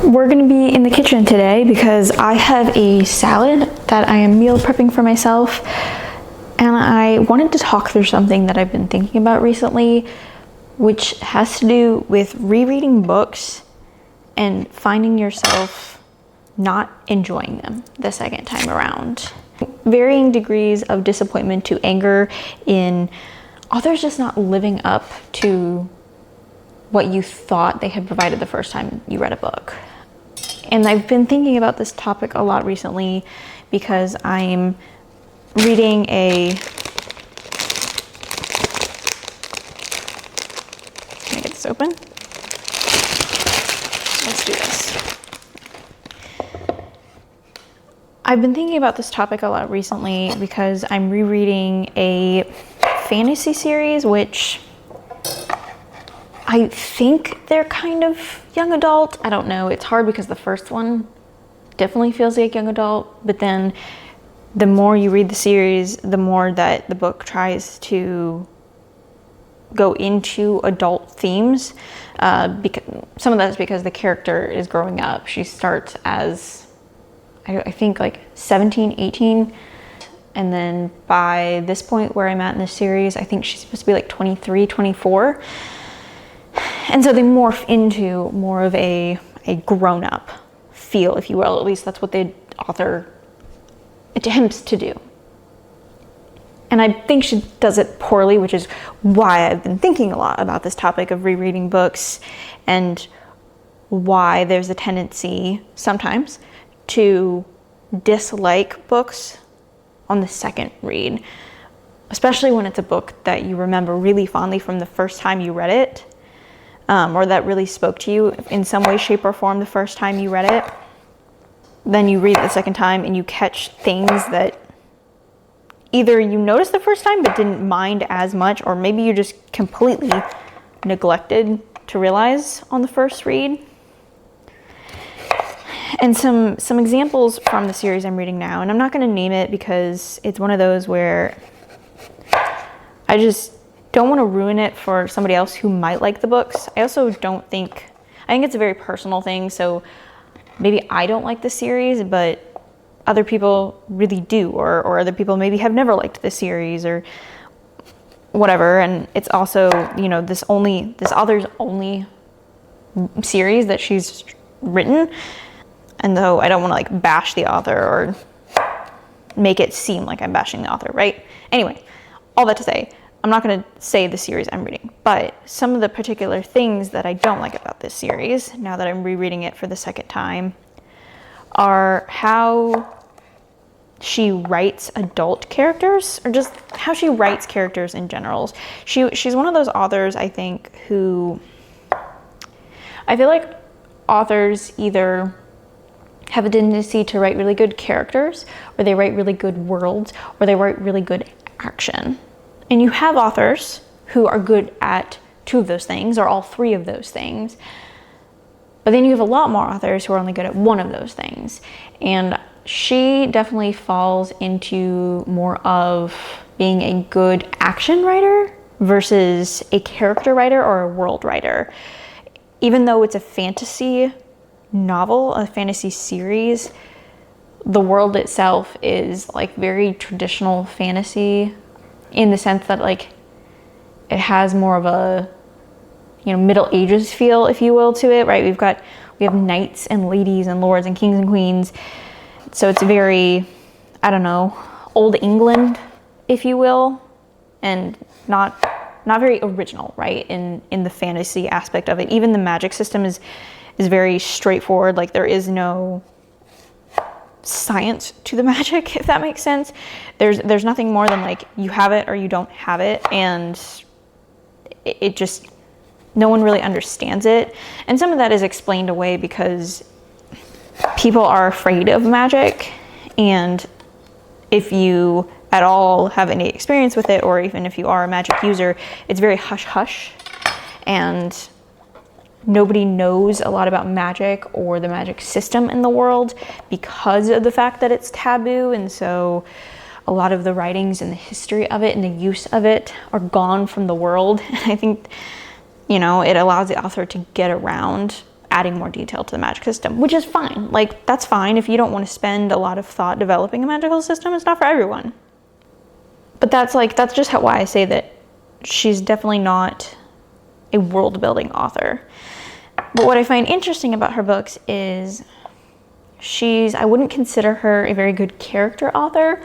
We're gonna be in the kitchen today because I have a salad that I am meal prepping for myself, and I wanted to talk through something that I've been thinking about recently, which has to do with rereading books and finding yourself not enjoying them the second time around. Varying degrees of disappointment to anger in authors just not living up to what you thought they had provided the first time you read a book. And I've been thinking about this topic a lot recently because I'm reading can I get this open? Let's do this. I've been thinking about this topic a lot recently because I'm rereading a fantasy series, which I think they're kind of young adult. I don't know. It's hard because the first one definitely feels like young adult, but then the more you read the series, the more that the book tries to go into adult themes. Because some of that is because the character is growing up. She starts as, I think, like 17, 18. And then by this point where I'm at in this series, I think she's supposed to be like 23, 24. And so they morph into more of a grown-up feel, if you will. At least that's what the author attempts to do. And I think she does it poorly, which is why I've been thinking a lot about this topic of rereading books and why there's a tendency sometimes to dislike books on the second read, especially when it's a book that you remember really fondly from the first time you read it. Or that really spoke to you in some way, shape, or form the first time you read it. Then you read it the second time and you catch things that either you noticed the first time but didn't mind as much, or maybe you just completely neglected to realize on the first read. And some examples from the series I'm reading now, and I'm not going to name it because it's one of those where I just don't want to ruin it for somebody else who might like the books. I think it's a very personal thing, so maybe I don't like the series, but other people really do, or other people maybe have never liked the series or whatever. And it's also, this author's only series that she's written. And though I don't want to like bash the author or make it seem like I'm bashing the author, right? Anyway, all that to say, I'm not going to say the series I'm reading, but some of the particular things that I don't like about this series, now that I'm rereading it for the second time, are how she writes adult characters, or just how she writes characters in general. She's one of those authors, I think, who I feel like authors either have a tendency to write really good characters, or they write really good worlds, or they write really good action. And you have authors who are good at two of those things, or all three of those things. But then you have a lot more authors who are only good at one of those things. And she definitely falls into more of being a good action writer versus a character writer or a world writer. Even though it's a fantasy novel, a fantasy series, the world itself is like very traditional fantasy, in the sense that like it has more of a Middle Ages feel, if you will, to it, right? We have knights and ladies and lords and kings and queens, so it's very, I don't know, old England, if you will, and not very original, right? In the fantasy aspect of it. Even the magic system is very straightforward. Like there is no science to the magic, if that makes sense. There's nothing more than like you have it or you don't have it, and it just, no one really understands it. And some of that is explained away because people are afraid of magic, and if you at all have any experience with it, or even if you are a magic user, it's very hush hush, and nobody knows a lot about magic or the magic system in the world because of the fact that it's taboo. And so a lot of the writings and the history of it and the use of it are gone from the world. And I think, it allows the author to get around adding more detail to the magic system, which is fine. Like, that's fine. If you don't want to spend a lot of thought developing a magical system, it's not for everyone. But that's just why I say that she's definitely not a world building author. But what I find interesting about her books is I wouldn't consider her a very good character author,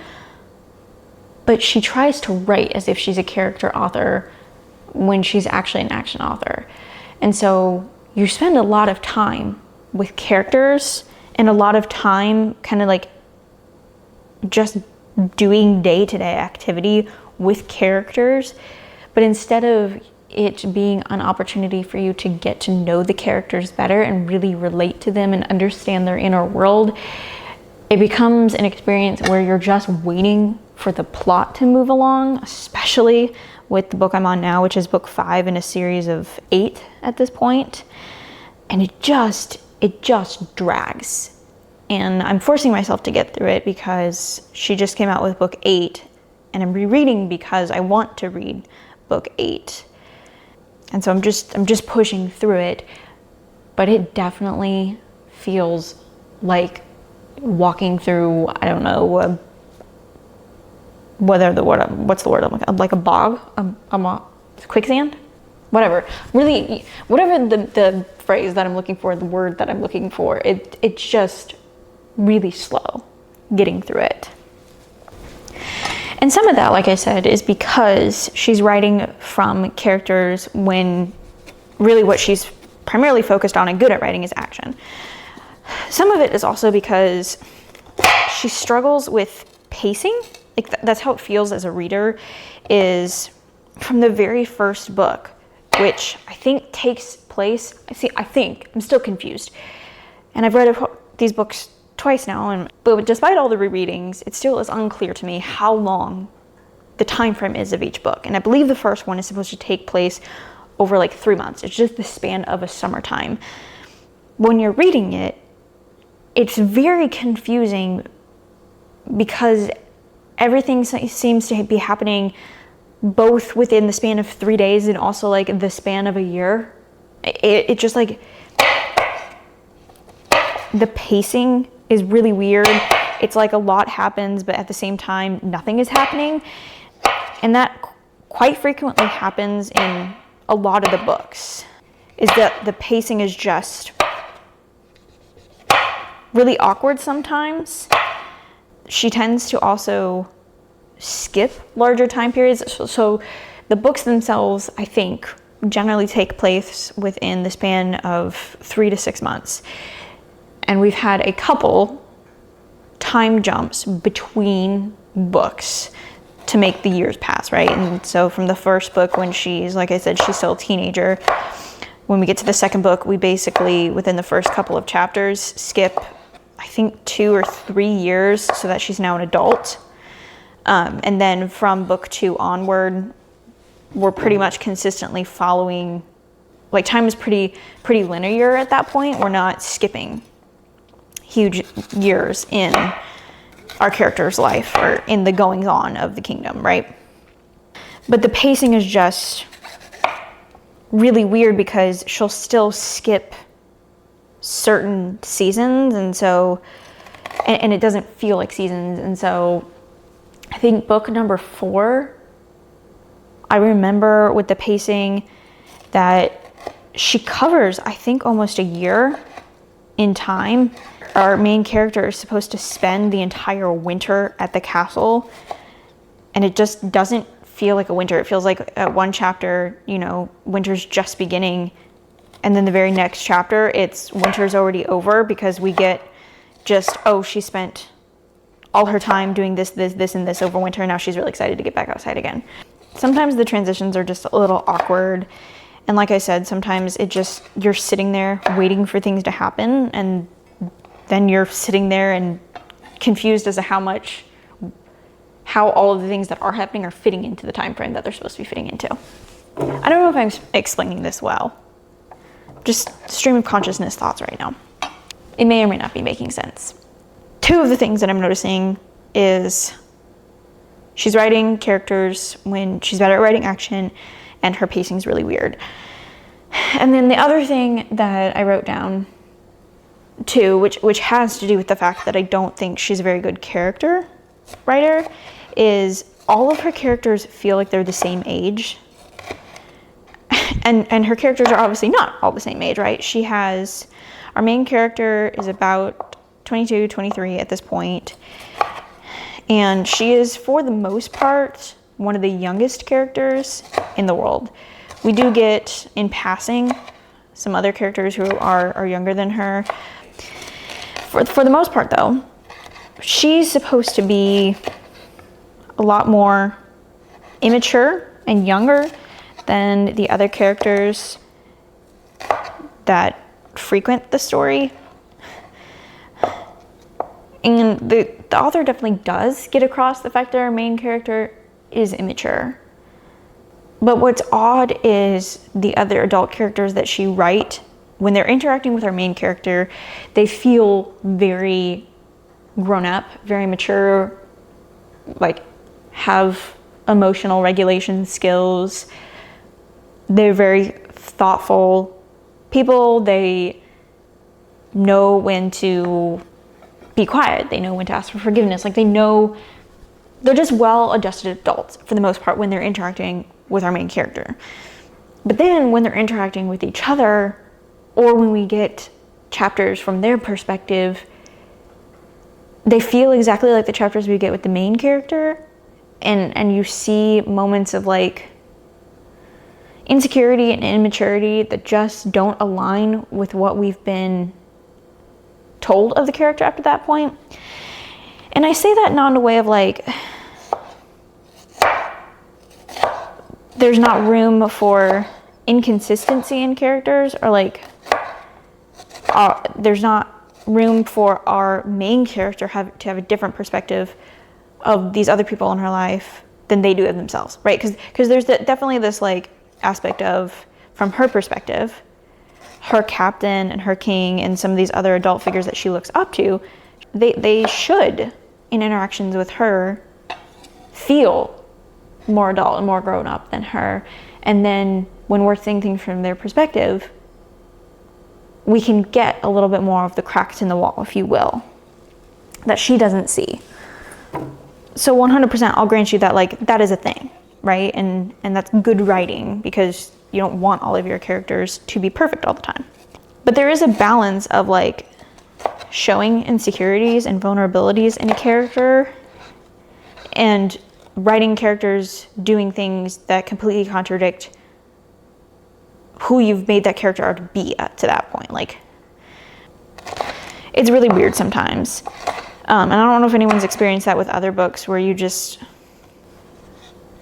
but she tries to write as if she's a character author when she's actually an action author. And so you spend a lot of time with characters and a lot of time kind of like just doing day-to-day activity with characters, but instead of it being an opportunity for you to get to know the characters better and really relate to them and understand their inner world, it becomes an experience where you're just waiting for the plot to move along, especially with the book I'm on now, which is book 5 in a series of 8 at this point. And it just drags. And I'm forcing myself to get through it because she just came out with book 8, and I'm rereading because I want to read book 8. And so I'm just pushing through it, but it definitely feels like walking through, I don't know, what's the word I'm looking, like a bog, quicksand, whatever. Really, whatever the phrase that I'm looking for, the word that I'm looking for, it's just really slow getting through it. And some of that, like I said, is because she's writing from characters when really what she's primarily focused on and good at writing is action. Some of it is also because she struggles with pacing. Like that's how it feels as a reader, is from the very first book, which I think takes place, I'm still confused. And I've read these books twice now, but despite all the rereadings, it still is unclear to me how long the time frame is of each book. And I believe the first one is supposed to take place over like 3 months. It's just the span of a summertime. When you're reading it, it's very confusing because everything seems to be happening both within the span of 3 days and also like the span of a year. It just like, the pacing is really weird. It's like a lot happens, but at the same time, nothing is happening. And that quite frequently happens in a lot of the books, is that the pacing is just really awkward sometimes. She tends to also skip larger time periods. So the books themselves, I think, generally take place within the span of 3 to 6 months. And we've had a couple time jumps between books to make the years pass, right? And so from the first book, when she's, like I said, she's still a teenager, when we get to the second book, we basically, within the first couple of chapters, skip, I think, 2 or 3 years so that she's now an adult. And then from book 2 onward, we're pretty much consistently following, like time is pretty linear at that point. We're not skipping huge years in our character's life or in the goings on of the kingdom, right? But the pacing is just really weird because she'll still skip certain seasons, and so and it doesn't feel like seasons. And so I think book number 4, I remember with the pacing that she covers, I think, almost a year in time. Our main character is supposed to spend the entire winter at the castle, and it just doesn't feel like a winter. It feels like at one chapter, winter's just beginning, and then the very next chapter, it's winter's already over because we get just, she spent all her time doing this, and this over winter, and now she's really excited to get back outside again. Sometimes the transitions are just a little awkward, and like I said, sometimes you're sitting there waiting for things to happen, and then you're sitting there and confused as to how all of the things that are happening are fitting into the time frame that they're supposed to be fitting into. I don't know if I'm explaining this well. Just stream of consciousness thoughts right now. It may or may not be making sense. 2 of the things that I'm noticing is she's writing characters when she's better at writing action, and her pacing's really weird. And then the other thing that I wrote down too, which has to do with the fact that I don't think she's a very good character writer, is all of her characters feel like they're the same age. And her characters are obviously not all the same age, right? Our main character is about 22, 23 at this point. And she is, for the most part, one of the youngest characters in the world. We do get, in passing, some other characters who are younger than her. For the most part, though, she's supposed to be a lot more immature and younger than the other characters that frequent the story. And the author definitely does get across the fact that our main character is immature. But what's odd is the other adult characters that she writes, when they're interacting with our main character, they feel very grown up, very mature, like have emotional regulation skills. They're very thoughtful people. They know when to be quiet. They know when to ask for forgiveness. Like, they're just well-adjusted adults for the most part when they're interacting with our main character. But then when they're interacting with each other, or when we get chapters from their perspective, they feel exactly like the chapters we get with the main character. And you see moments of like insecurity and immaturity that just don't align with what we've been told of the character up to that point. And I say that not in a way of like, there's not room for inconsistency in characters, or like there's not room for our main character to have a different perspective of these other people in her life than they do of themselves, right? Because there's definitely this like aspect of, from her perspective, her captain and her king and some of these other adult figures that she looks up to, they should, in interactions with her, feel more adult and more grown up than her. And then when we're seeing things from their perspective, we can get a little bit more of the cracks in the wall, if you will, that she doesn't see. So 100% I'll grant you that, like, that is a thing, right? And that's good writing, because you don't want all of your characters to be perfect all the time. But there is a balance of like showing insecurities and vulnerabilities in a character and writing characters doing things that completely contradict who you've made that character out to be to that point. Like, it's really weird sometimes. And I don't know if anyone's experienced that with other books, where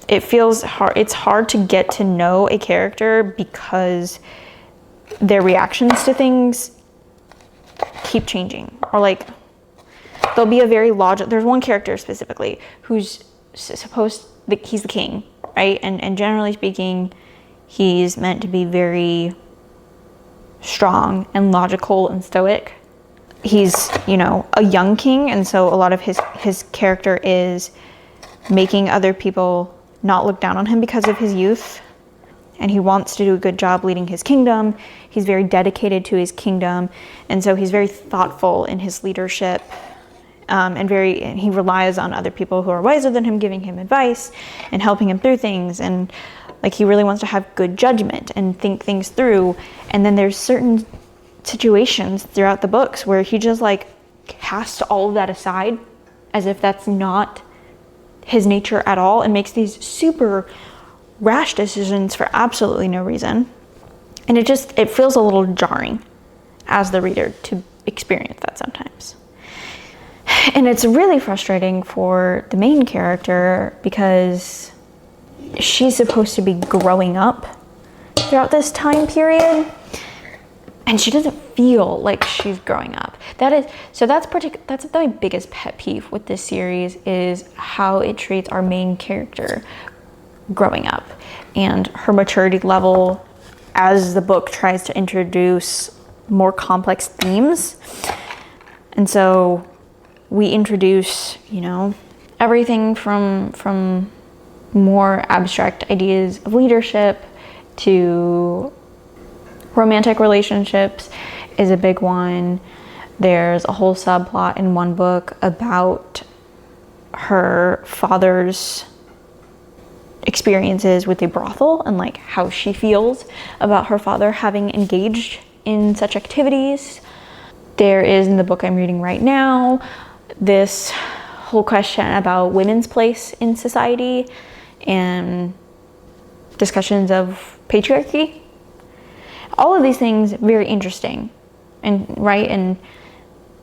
it feels hard. It's hard to get to know a character because their reactions to things keep changing. Or like, there'll be a very there's one character specifically who's he's the king, right? And generally speaking, he's meant to be very strong and logical and stoic. He's, a young king, and so a lot of his character is making other people not look down on him because of his youth. And he wants to do a good job leading his kingdom. He's very dedicated to his kingdom, and so he's very thoughtful in his leadership. And he relies on other people who are wiser than him, giving him advice and helping him through things. And like, he really wants to have good judgment and think things through. And then there's certain situations throughout the books where he just like casts all of that aside as if that's not his nature at all, and makes these super rash decisions for absolutely no reason. And it feels a little jarring as the reader to experience that sometimes. And it's really frustrating for the main character, because she's supposed to be growing up throughout this time period, and she doesn't feel like she's growing up. That's my biggest pet peeve with this series, is how it treats our main character growing up and her maturity level as the book tries to introduce more complex themes. And so we introduce, everything from more abstract ideas of leadership to Romantic relationships is a big one. There's a whole subplot in one book about her father's experiences with a brothel and like how she feels about her father having engaged in such activities. There is, in the book I'm reading right now, this whole question about women's place in society and discussions of patriarchy. All of these things very interesting, and right, and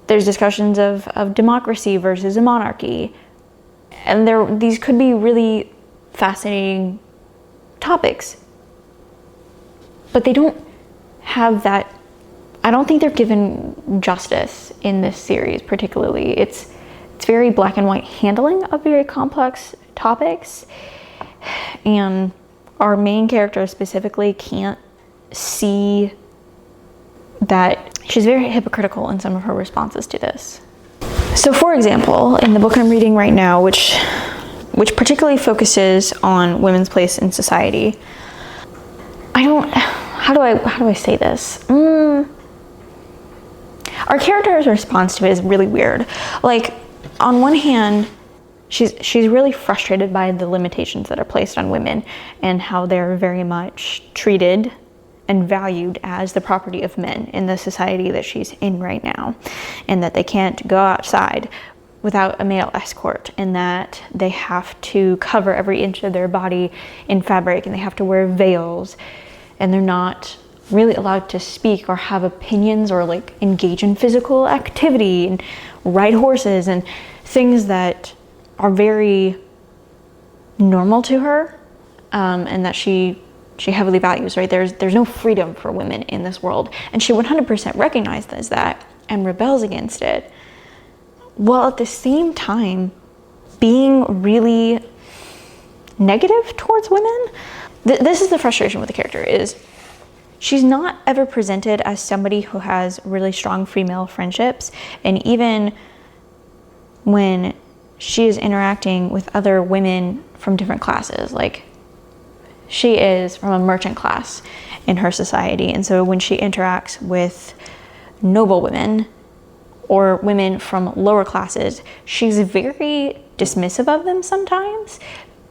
there's discussions of democracy versus a monarchy, and these could be really fascinating topics, but they don't have that. I don't think they're given justice in this series particularly. It's very black and white handling of very complex topics, and our main character specifically can't see that. She's very hypocritical in some of her responses to this. So for example, in the book I'm reading right now, which particularly focuses on women's place in society, how do I say this? Our character's response to it is really weird. Like, on one hand, she's really frustrated by the limitations that are placed on women and how they're very much treated and valued as the property of men in the society that she's in right now, and that they can't go outside without a male escort, and that they have to cover every inch of their body in fabric, and they have to wear veils, and they're not really allowed to speak or have opinions or like engage in physical activity and ride horses and things that are very normal to her, and that she heavily values, right? There's no freedom for women in this world, and she 100% recognizes that and rebels against it, while at the same time being really negative towards women. This is the frustration with the character, is she's not ever presented as somebody who has really strong female friendships, and even when she is interacting with other women from different classes, like she is from a merchant class in her society, and so when she interacts with noble women or women from lower classes, she's very dismissive of them sometimes,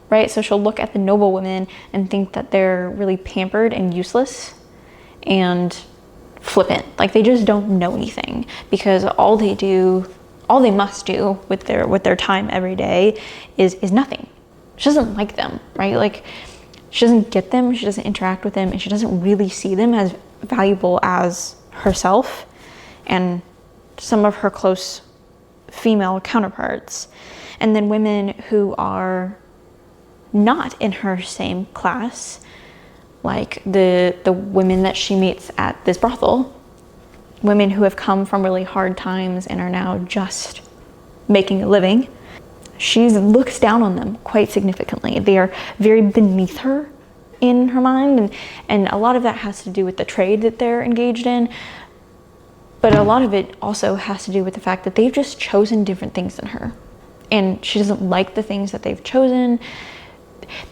right? So she'll look at the noble women and think that they're really pampered and useless and flippant, like they just don't know anything, because all they must do with their time every day is nothing. She doesn't like them, right? Like, she doesn't get them, she doesn't interact with them, and she doesn't really see them as valuable as herself and some of her close female counterparts. And then women who are not in her same class, like the women that she meets at this brothel, women who have come from really hard times and are now just making a living, she looks down on them quite significantly. They are very beneath her in her mind, and a lot of that has to do with the trade that they're engaged in, but a lot of it also has to do with the fact that they've just chosen different things than her, and she doesn't like the things that they've chosen.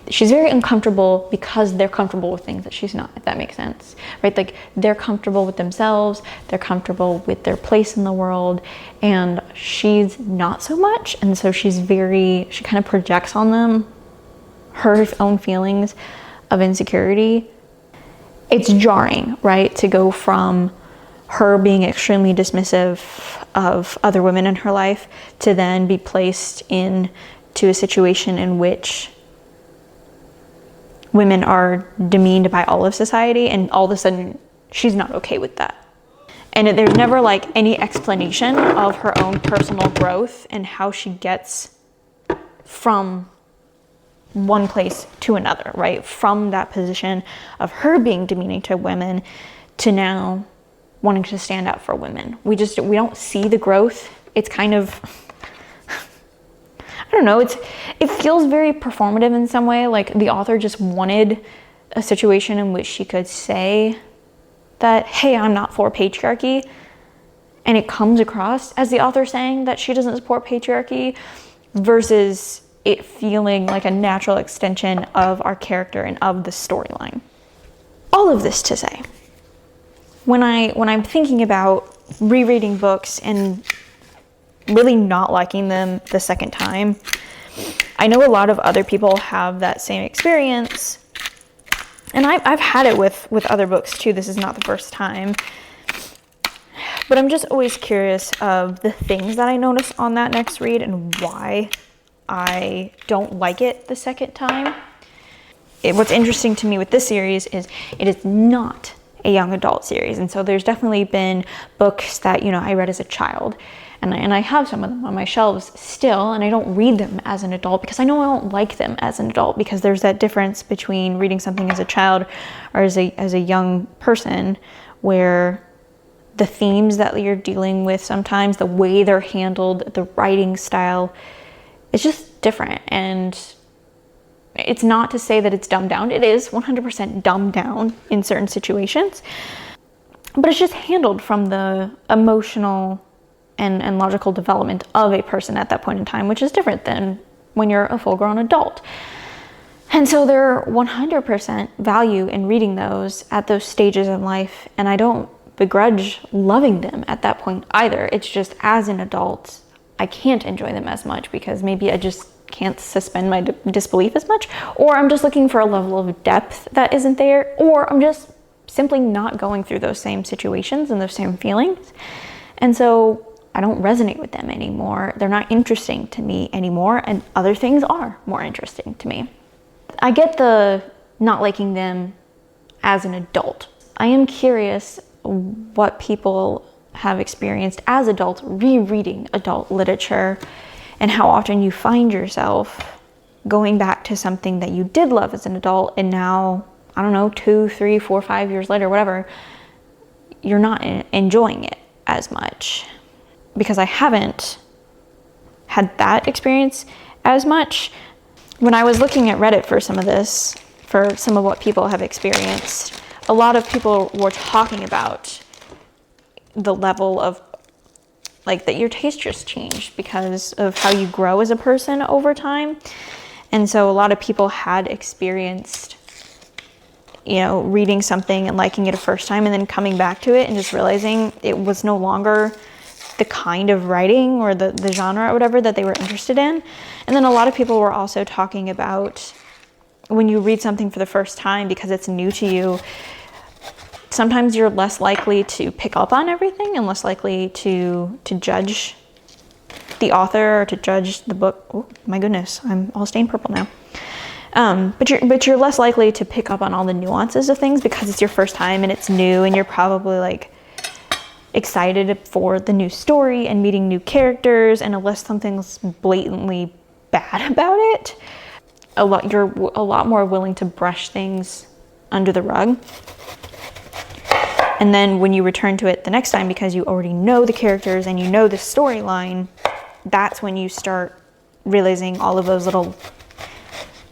She's very uncomfortable because they're comfortable with things that she's not, if that makes sense, right? Like, they're comfortable with themselves, they're comfortable with their place in the world, and she's not so much. And so she kind of projects on them her own feelings of insecurity. It's jarring, right? To go from her being extremely dismissive of other women in her life to then be placed into a situation in which women are demeaned by all of society, and all of a sudden she's not okay with that. And there's never like any explanation of her own personal growth and how she gets from one place to another, right? From that position of her being demeaning to women to now wanting to stand up for women. We don't see the growth. It's kind of, I don't know, it feels very performative in some way. Like, the author just wanted a situation in which she could say that, hey, I'm not for patriarchy, and it comes across as the author saying that she doesn't support patriarchy, versus it feeling like a natural extension of our character and of the storyline. All of this to say, when I'm thinking about rereading books and really not liking them the second time, I know a lot of other people have that same experience, and I've had it with other books too. This is not the first time, but I'm just always curious of the things that I notice on that next read and why I don't like it the second time. What's interesting to me with this series is it is not a young adult series, and so there's definitely been books that, you know, I read as a child, and I have some of them on my shelves still, and I don't read them as an adult because I know I won't like them as an adult, because there's that difference between reading something as a child or as a young person, where the themes that you're dealing with, sometimes the way they're handled, the writing style, it's just different. And it's not to say that it's dumbed down. It is 100% dumbed down in certain situations, but it's just handled from the emotional and logical development of a person at that point in time, which is different than when you're a full-grown adult. And so there are 100% value in reading those at those stages in life, and I don't begrudge loving them at that point either. It's just, as an adult, I can't enjoy them as much because maybe I just can't suspend my disbelief as much, or I'm just looking for a level of depth that isn't there, or I'm just simply not going through those same situations and those same feelings. And so I don't resonate with them anymore. They're not interesting to me anymore, and other things are more interesting to me. I get the not liking them as an adult. I am curious what people have experienced as adults rereading adult literature, and how often you find yourself going back to something that you did love as an adult, and now, I don't know, 2, 3, 4, 5 years later, whatever, you're not enjoying it as much. Because I haven't had that experience as much. When I was looking at Reddit for some of this, for some of what people have experienced, a lot of people were talking about the level of, like, that your taste just changed because of how you grow as a person over time. And so a lot of people had experienced, you know, reading something and liking it a first time and then coming back to it and just realizing it was no longer the kind of writing or the genre or whatever that they were interested in. And then a lot of people were also talking about when you read something for the first time, because it's new to you, sometimes you're less likely to pick up on everything and less likely to judge the author or to judge the book. Oh my goodness, I'm all stained purple now. But you're less likely to pick up on all the nuances of things because it's your first time and it's new, and you're probably like excited for the new story and meeting new characters. And unless something's blatantly bad about it, you're a lot more willing to brush things under the rug. And then when you return to it the next time, because you already know the characters and you know the storyline, that's when you start realizing all of those little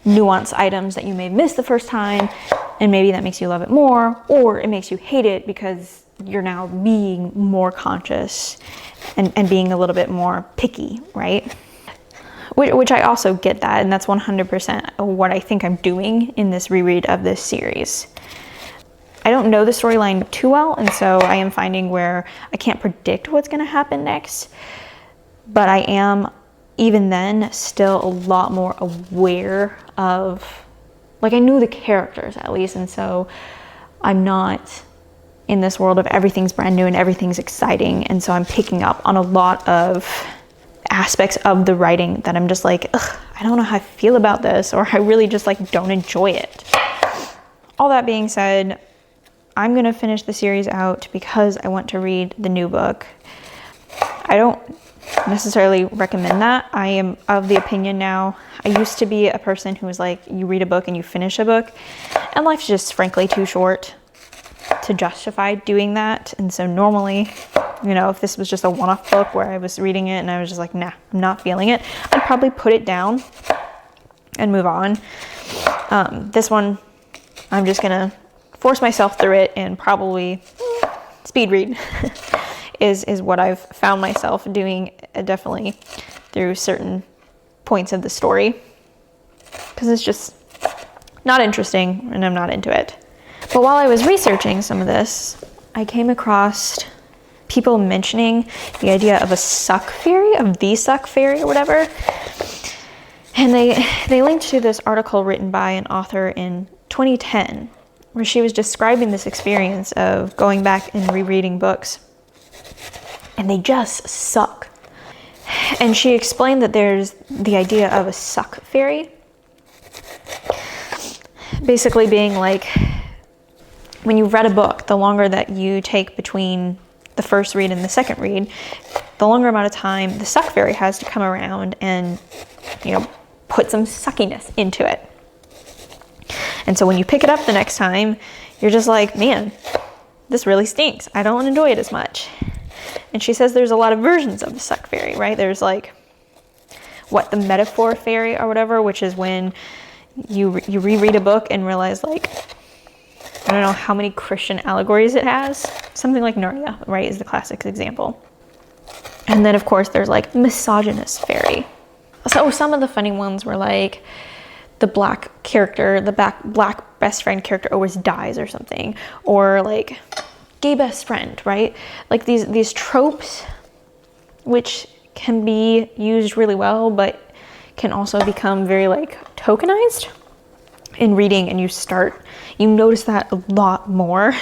nuance items that you may have missed the first time, and maybe that makes you love it more, or it makes you hate it because you're now being more conscious and being a little bit more picky, right? Which I also get that, and that's 100% what I think I'm doing in this reread of this series. I don't know the storyline too well, and so I am finding where I can't predict what's going to happen next, but I am, even then, still a lot more aware of, like, I knew the characters at least, and so I'm not in this world of everything's brand new and everything's exciting, and so I'm picking up on a lot of aspects of the writing that I'm just like, ugh, I don't know how I feel about this, or I really just like don't enjoy it. All that being said, I'm gonna finish the series out because I want to read the new book. I don't necessarily recommend that. I am of the opinion now, I used to be a person who was like, you read a book and you finish a book, and life's just frankly too short to justify doing that. And so normally, you know, if this was just a one-off book where I was reading it and I was just like, nah, I'm not feeling it, I'd probably put it down and move on. This one, I'm just gonna force myself through it and probably speed read is what I've found myself doing, definitely through certain points of the story, because it's just not interesting and I'm not into it. But while I was researching some of this, I came across people mentioning the idea of a suck fairy, of the suck fairy or whatever. And they linked to this article written by an author in 2010, where she was describing this experience of going back and rereading books, and they just suck. And she explained that there's the idea of a suck fairy, basically being like, when you've read a book, the longer that you take between the first read and the second read, the longer amount of time the suck fairy has to come around and, you know, put some suckiness into it. And so when you pick it up the next time, you're just like, man, this really stinks. I don't enjoy it as much. And she says there's a lot of versions of the suck fairy, right? There's like, the metaphor fairy or whatever, which is when you reread a book and realize, like, I don't know how many Christian allegories it has. Something like Narnia, right, is the classic example. And then, of course, there's like misogynist fairy. So some of the funny ones were like the black character, the black best friend character always dies or something. Or like gay best friend, right? Like these tropes, which can be used really well, but can also become very like tokenized in reading, and you notice that a lot more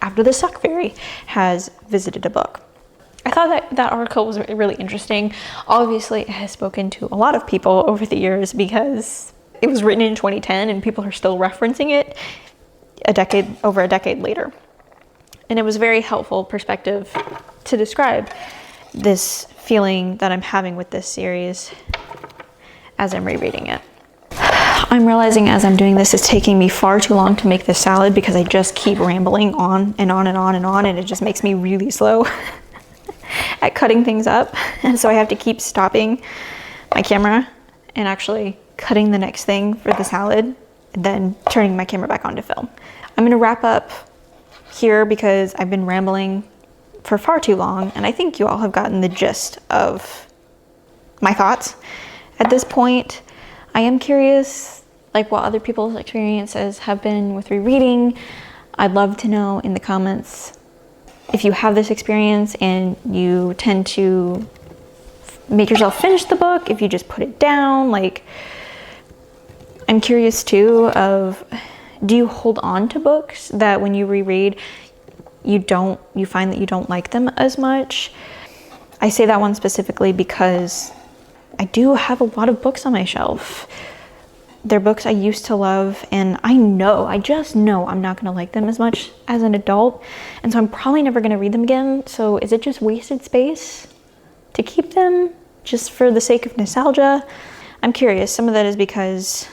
after the suck fairy has visited a book. I thought that article was really interesting. Obviously, it has spoken to a lot of people over the years because it was written in 2010 and people are still referencing it over a decade later. And it was a very helpful perspective to describe this feeling that I'm having with this series as I'm rereading it. I'm realizing as I'm doing this, it's taking me far too long to make this salad because I just keep rambling on and on and on and on, and it just makes me really slow at cutting things up. And so I have to keep stopping my camera and actually cutting the next thing for the salad and then turning my camera back on to film. I'm gonna wrap up here because I've been rambling for far too long, and I think you all have gotten the gist of my thoughts. At this point, I am curious, like, what other people's experiences have been with rereading. I'd love to know in the comments if you have this experience and you tend to make yourself finish the book, if you just put it down. Like, I'm curious too of, do you hold on to books that when you reread, you find that you don't like them as much? I say that one specifically because I do have a lot of books on my shelf. They're books I used to love, and I just know I'm not gonna like them as much as an adult, and so I'm probably never gonna read them again. So is it just wasted space to keep them just for the sake of nostalgia? I'm curious. Some of that is because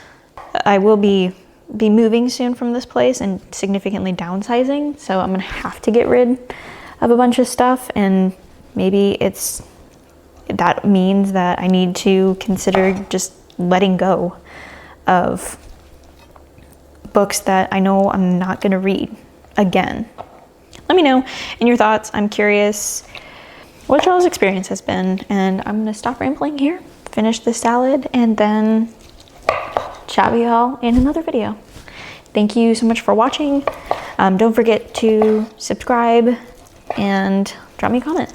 I will be moving soon from this place and significantly downsizing, so I'm gonna have to get rid of a bunch of stuff, and maybe that means that I need to consider just letting go of books that I know I'm not gonna read again. Let me know in your thoughts. I'm curious what y'all's experience has been, and I'm gonna stop rambling here, finish the salad, and then chat with y'all in another video. Thank you so much for watching. Don't forget to subscribe and drop me a comment.